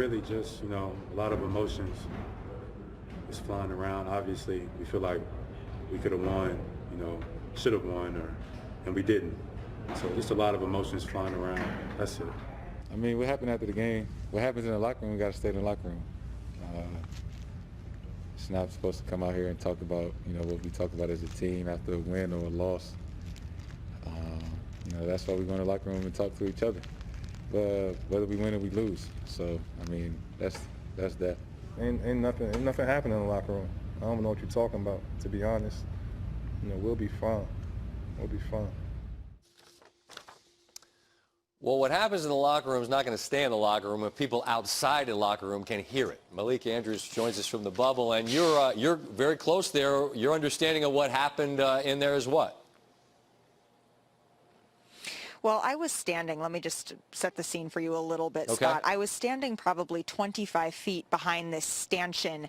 really just, a lot of emotions is flying around. Obviously, we feel like we could have won, should have won, and we didn't. So just a lot of emotions flying around. That's it. I mean, what happened after the game, what happens in the locker room, we got to stay in the locker room. It's not supposed to come out here and talk about, what we talk about as a team after a win or a loss. That's why we go in the locker room and talk to each other, whether we win or we lose. So, I mean, that's that. Ain't nothing happening in the locker room. I don't know what you're talking about, to be honest. We'll be fine. We'll be fine. Well, what happens in the locker room is not going to stay in the locker room if people outside the locker room can hear it. Malik Andrews joins us from the bubble, and you're very close there. Your understanding of what happened in there is what? Well, I was standing, let me just set the scene for you a little bit, Okay. Scott. I was standing probably 25 feet behind this stanchion,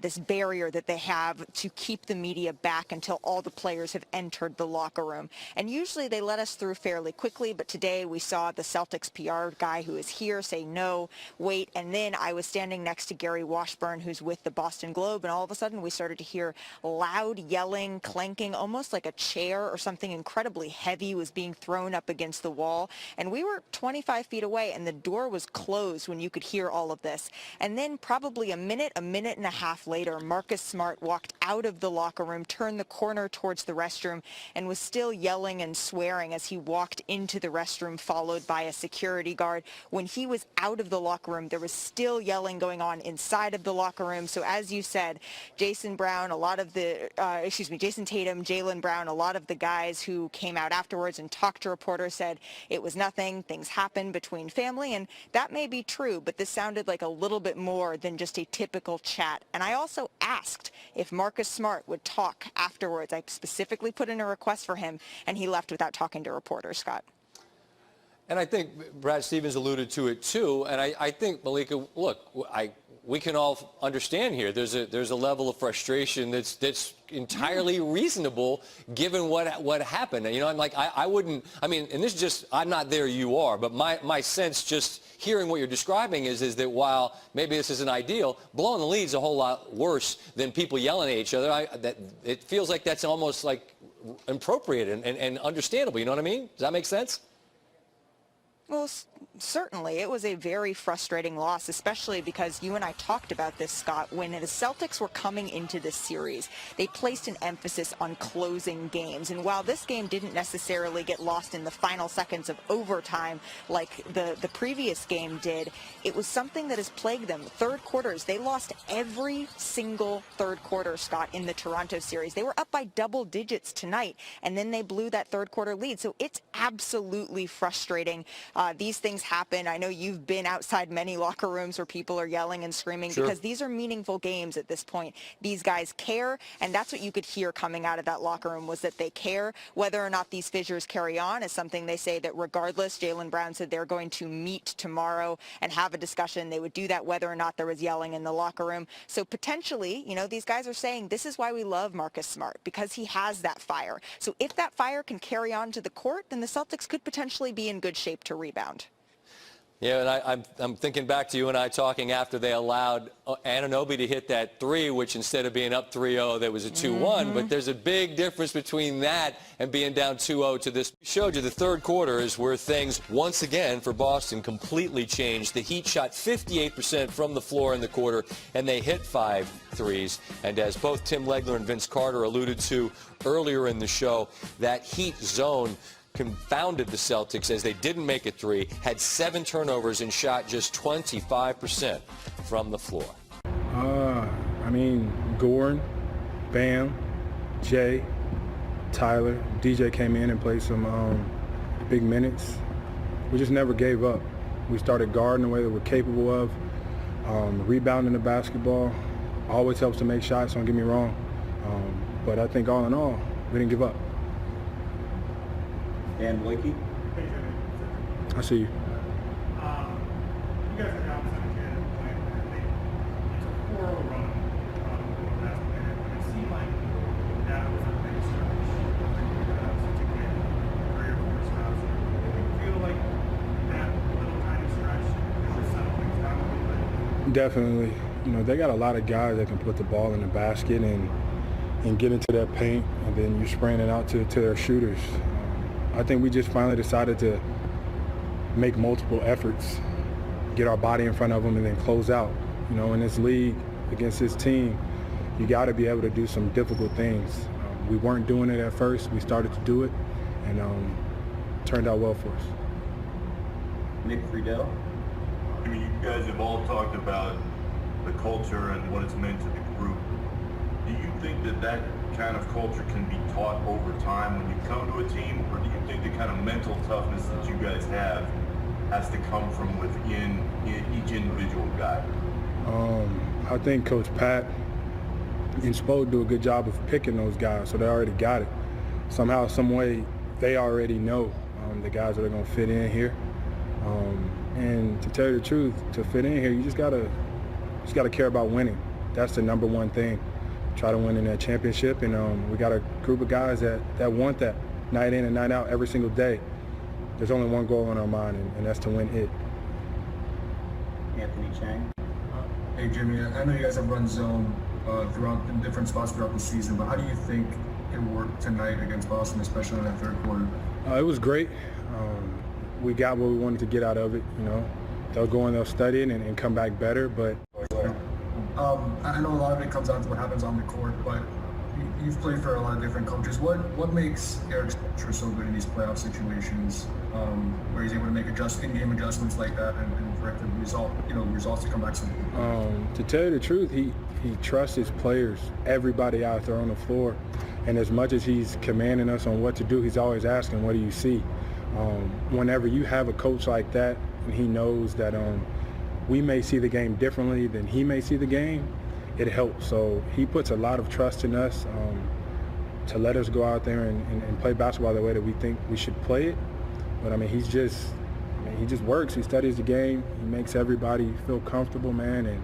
this barrier that they have to keep the media back until all the players have entered the locker room. And usually they let us through fairly quickly, but today we saw the Celtics PR guy who is here say no, wait, and then I was standing next to Gary Washburn, who's with the Boston Globe, and all of a sudden we started to hear loud yelling, clanking, almost like a chair or something incredibly heavy was being thrown up against the wall, and we were 25 feet away, and the door was closed when you could hear all of this. And then probably a minute and a half later, Marcus Smart walked out of the locker room, turned the corner towards the restroom, and was still yelling and swearing as he walked into the restroom, followed by a security guard. When he was out of the locker room, there was still yelling going on inside of the locker room. So as you said, Jayson Tatum, Jaylen Brown, a lot of the guys who came out afterwards and talked to reporters said it was nothing, things happen between family, and that may be true, but this sounded like a little bit more than just a typical chat. And I also asked if Marcus Smart would talk afterwards. I specifically put in a request for him, and he left without talking to reporters, Scott. And I think Brad Stevens alluded to it too, and I think, Malika, look, we can all understand here. There's a level of frustration that's entirely reasonable given what happened. I'm like, I wouldn't. I mean, and this is just, I'm not there. You are, but my sense, just hearing what you're describing, is that while maybe this isn't ideal, blowing the lead's a whole lot worse than people yelling at each other. That it feels like that's almost like appropriate and understandable. You know what I mean? Does that make sense? Well, certainly. It was a very frustrating loss, especially because you and I talked about this, Scott. When the Celtics were coming into this series, they placed an emphasis on closing games. And while this game didn't necessarily get lost in the final seconds of overtime like the previous game did, it was something that has plagued them. Third quarters, they lost every single third quarter, Scott, in the Toronto series. They were up by double digits tonight, and then they blew that third quarter lead. So it's absolutely frustrating. These things happen. I know you've been outside many locker rooms where people are yelling and screaming. Sure. Because these are meaningful games at this point. These guys care, and that's what you could hear coming out of that locker room, was that they care. Whether or not these fissures carry on is something they say that regardless. Jaylen Brown said they're going to meet tomorrow and have a discussion. They would do that whether or not there was yelling in the locker room. So potentially, these guys are saying this is why we love Marcus Smart, because he has that fire. So if that fire can carry on to the court, then the Celtics could potentially be in good shape to rebound. Yeah, and I'm thinking back to you and I talking after they allowed Anunoby to hit that three, which instead of being up 3-0, there was a 2-1. But there's a big difference between that and being down 2-0 to this. We showed you the third quarter is where things, once again, for Boston completely changed. The Heat shot 58% from the floor in the quarter, and they hit 5 threes. And as both Tim Legler and Vince Carter alluded to earlier in the show, that Heat zone confounded the Celtics as they didn't make a three, had 7 turnovers, and shot just 25% from the floor. Gordon, Bam, Jay, Tyler, DJ came in and played some big minutes. We just never gave up. We started guarding the way that we're capable of. Rebounding the basketball always helps to make shots, don't get me wrong. But I think all in all, we didn't give up. And Blakey? I see you. You guys are down 17 at the point, and I think it's a 4-0 run over the last minute, but it seemed like that was a big stretch. To get 3 or 4 stops. Do you feel like that little tiny stretch is just settle things down a little bit? Definitely. You know, they got a lot of guys that can put the ball in the basket and get into that paint, and then you're spraying it out to their shooters. I think we just finally decided to make multiple efforts, get our body in front of them, and then close out. You know, in this league, against this team, you got to be able to do some difficult things. We weren't doing it at first. We started to do it, and turned out well for us. Nick Friedel. I mean, you guys have all talked about the culture and what it's meant to the group. Do you think that that kind of culture can be taught over time when you come to a team, or do you think the kind of mental toughness that you guys have has to come from within each individual guy? I think Coach Pat and Spo do a good job of picking those guys, so they already got it. Somehow, some way, they already know the guys that are going to fit in here. And to tell you the truth, to fit in here, you just gotta care about winning. That's the number one thing. Try to win in that championship, and we got a group of guys that want that night in and night out every single day. There's only one goal on our mind, and that's to win it. Anthony Chang. Hey Jimmy, I know you guys have run zone throughout in different spots throughout the season, but how do you think it worked tonight against Boston, especially in that third quarter? It was great. We got what we wanted to get out of it. You know, they'll go and they'll study it and come back better. But I know a lot of it comes down to what happens on the court, but you've played for a lot of different coaches. What makes Eric Spoelstra so good in these playoff situations, where he's able to make in-game adjustments like that and for it to results to come back so good? To tell you the truth, he trusts his players, everybody out there on the floor, and as much as he's commanding us on what to do, he's always asking, "What do you see?" Whenever you have a coach like that, and he knows that we may see the game differently than he may see the game, it helps. So he puts a lot of trust in us to let us go out there and play basketball the way that we think we should play it. But I mean, he just works. He studies the game. He makes everybody feel comfortable, man. And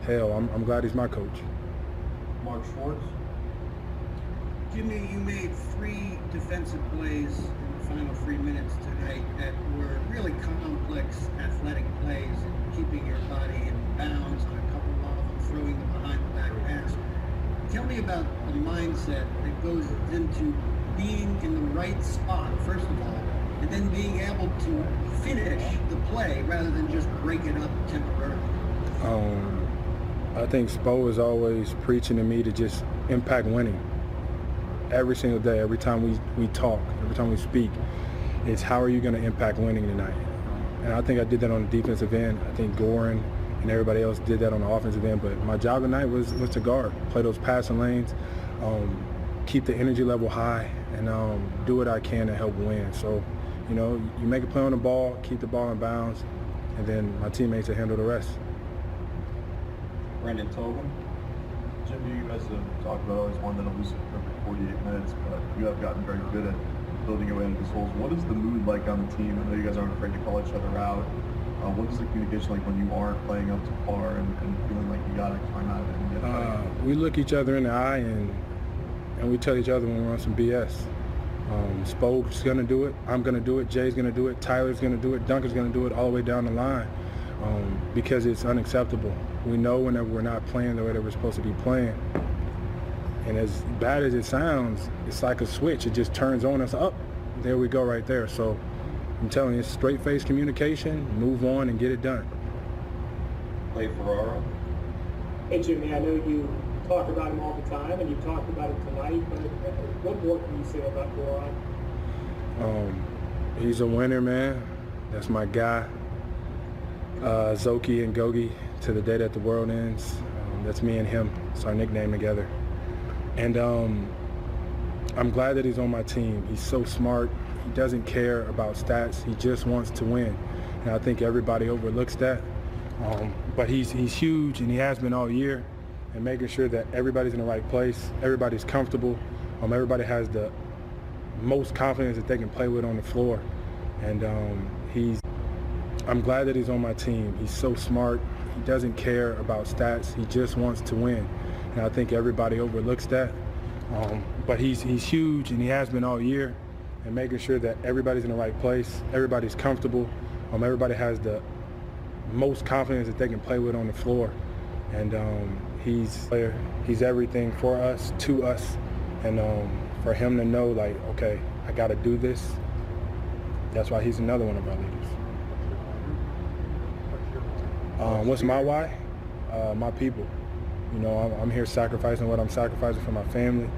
hell, I'm glad he's my coach. Mark Schwartz. Jimmy, you made 3 defensive plays in the final 3 minutes tonight that were really complex athletic plays, keeping your body in bounds on a couple of them, throwing the behind-the-back pass. Tell me about the mindset that goes into being in the right spot, first of all, and then being able to finish the play rather than just break it up temporarily. I think Spo is always preaching to me to just impact winning. Every single day, every time we talk, every time we speak, it's how are you going to impact winning tonight? And I think I did that on the defensive end. I think Goran and everybody else did that on the offensive end. But my job tonight was to guard, play those passing lanes, keep the energy level high, and do what I can to help win. So, you know, you make a play on the ball, keep the ball in bounds, and then my teammates will handle the rest. Brendan Tobin. Jimmy, you guys have talked about always wanting to lose every 48 minutes, but you have gotten very good at building your way into these holes. What is the mood like on the team? I know you guys aren't afraid to call each other out. What is the communication like when you aren't playing up to par and feeling like you got to climb out of it and get it? We look each other in the eye and we tell each other when we're on some BS. Spo's going to do it. I'm going to do it. Jay's going to do it. Tyler's going to do it. Duncan's going to do it all the way down the line because it's unacceptable. We know whenever we're not playing the way that we're supposed to be playing. And as bad as it sounds, it's like a switch. It just turns on us up. There we go right there. So I'm telling you, it's straight-faced communication, move on and get it done. Clay Ferraro. Hey Jimmy, I know you talk about him all the time and you talked about it tonight, but what more can you say about Goran? He's a winner, man. That's my guy. Zoki and Gogi to the day that the world ends. That's me and him. It's our nickname together. And I'm glad that he's on my team. He's so smart. He doesn't care about stats. He just wants to win. And I think everybody overlooks that. But he's huge, and he has been all year. And making sure that everybody's in the right place, everybody's comfortable, everybody has the most confidence that they can play with on the floor. And I'm glad that he's on my team. He's so smart. He doesn't care about stats. He just wants to win. And I think everybody overlooks that. But he's huge, and he has been all year. And making sure that everybody's in the right place, everybody's comfortable, everybody has the most confidence that they can play with on the floor. And he's everything for us, to us. And for him to know, like, okay, I got to do this, that's why he's another one of our leaders. What's my why? My people. You know, I'm here sacrificing what I'm sacrificing for my family.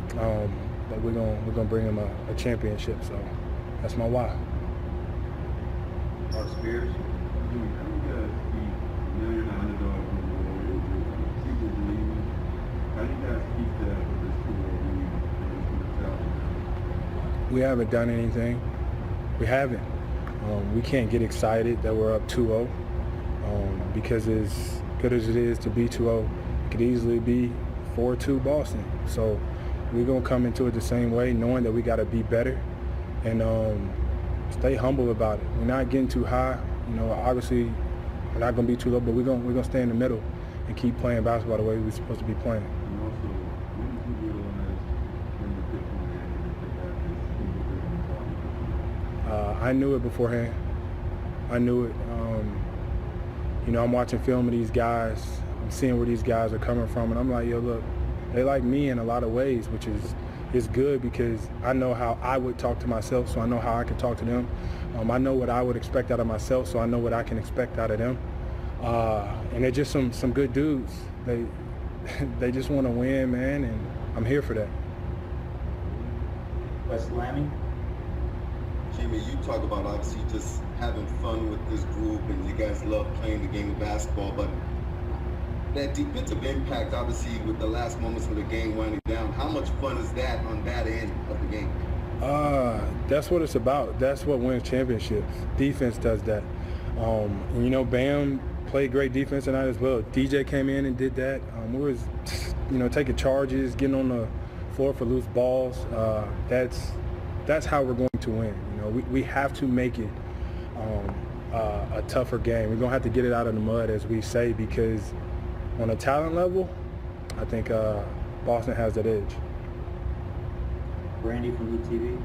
But we're gonna bring him a championship. So that's my why. Mark Spears. Now you're not underdog anymore. People believe you. How do you guys keep that with this 2-0 lead? We haven't done anything. We haven't. We can't get excited that we're up 2-0 because as good as it is to be 2-0, it could easily be 4-2 Boston. So we're going to come into it the same way, knowing that we got to be better and stay humble about it. We're not getting too high. You know, obviously we're not going to be too low, but we're going to stay in the middle and keep playing basketball the way we're supposed to be playing. And also, when did you realize when the different I knew it beforehand. I knew it. You know, I'm watching film of these guys. I'm seeing where these guys are coming from, and I'm like, yo, look, they like me in a lot of ways, which is good because I know how I would talk to myself, so I know how I can talk to them. I know what I would expect out of myself, so I know what I can expect out of them. And they're just some good dudes. They just want to win, man, and I'm here for that. Wes Lammy. Jimmy, you talk about obviously just having fun with this group and you guys love playing the game of basketball, but that defensive impact, obviously, with the last moments of the game winding down, how much fun is that on that end of the game? That's what it's about. That's what wins championships. Defense does that. And, you know, Bam played great defense tonight as well. DJ came in and did that. We was, you know, taking charges, getting on the floor for loose balls. That's how we're going to win. You know, we have to make it a tougher game. We're going to have to get it out of the mud, as we say, because on a talent level, I think Boston has that edge. Brandy from UTV.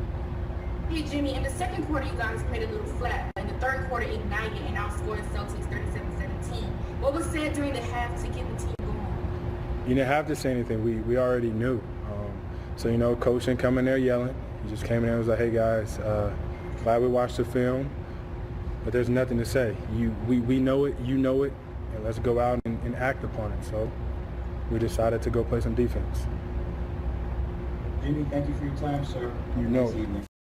Hey, Jimmy, in the second quarter, you guys played a little flat. In the third quarter, ignited and outscored Celtics 37-17. What was said during the half to get the team going? You didn't have to say anything. We already knew. So, you know, coach didn't come in there yelling. He just came in there and was like, hey, guys, glad we watched the film, but there's nothing to say. We know it, you know it, and let's go out and act upon it. So we decided to go play some defense. Jimmy, thank you for your time, sir. You know it.